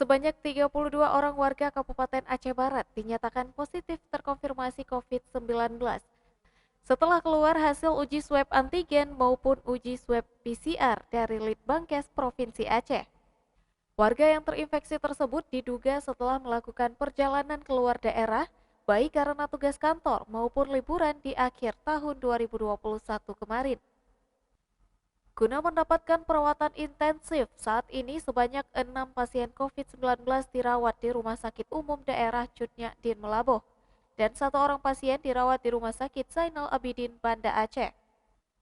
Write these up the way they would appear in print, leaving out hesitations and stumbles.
Sebanyak 32 orang warga Kabupaten Aceh Barat dinyatakan positif terkonfirmasi COVID-19 setelah keluar hasil uji swab antigen maupun uji swab PCR dari Litbangkes Provinsi Aceh. Warga yang terinfeksi tersebut diduga setelah melakukan perjalanan keluar daerah, baik karena tugas kantor maupun liburan di akhir tahun 2021 kemarin. Guna mendapatkan perawatan intensif, saat ini sebanyak 6 pasien COVID-19 dirawat di Rumah Sakit Umum Daerah Cutnyadin Melaboh, dan 1 orang pasien dirawat di Rumah Sakit Zainal Abidin Banda Aceh.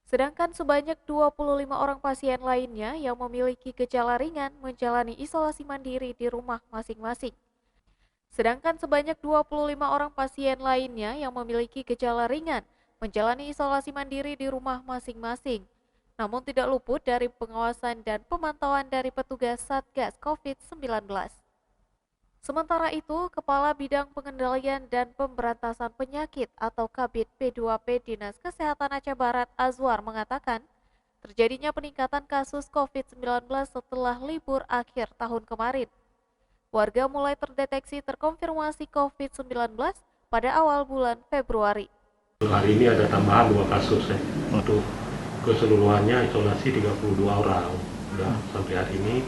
Sedangkan sebanyak 25 orang pasien lainnya yang memiliki gejala ringan menjalani isolasi mandiri di rumah masing-masing. Sedangkan sebanyak 25 orang pasien lainnya yang memiliki gejala ringan menjalani isolasi mandiri di rumah masing-masing, namun tidak luput dari pengawasan dan pemantauan dari petugas Satgas COVID-19. Sementara itu, Kepala Bidang Pengendalian dan Pemberantasan Penyakit atau Kabid P2P Dinas Kesehatan Aceh Barat Azwar mengatakan, terjadinya peningkatan kasus COVID-19 setelah libur akhir tahun kemarin. Warga mulai terdeteksi terkonfirmasi COVID-19 pada awal bulan Februari. Hari ini ada tambahan 2 kasus ya. Untuk keseluruhannya isolasi 32 orang udah sampai hari ini.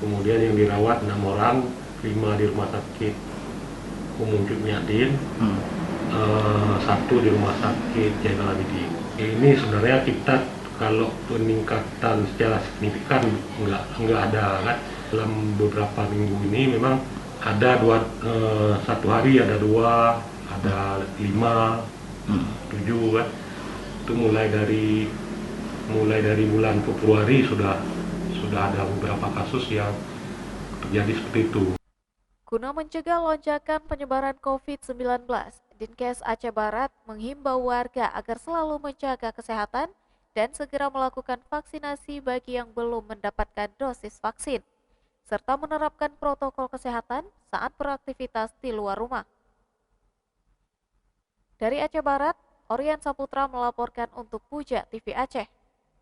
Kemudian yang dirawat 6 orang, 5 di Rumah Sakit Umum Cutnyadin, 1 di Rumah Sakit Zainal Abidin. Ini sebenarnya kita kalau peningkatan secara signifikan nggak ada kan. Dalam beberapa minggu ini memang ada 1 hari ada 2, ada 5, 7 kan. Itu mulai dari bulan Februari sudah ada beberapa kasus yang terjadi seperti itu. Guna mencegah lonjakan penyebaran COVID-19, Dinkes Aceh Barat menghimbau warga agar selalu menjaga kesehatan dan segera melakukan vaksinasi bagi yang belum mendapatkan dosis vaksin, serta menerapkan protokol kesehatan saat beraktivitas di luar rumah. Dari Aceh Barat, Orian Saputra melaporkan untuk Puja TV Aceh.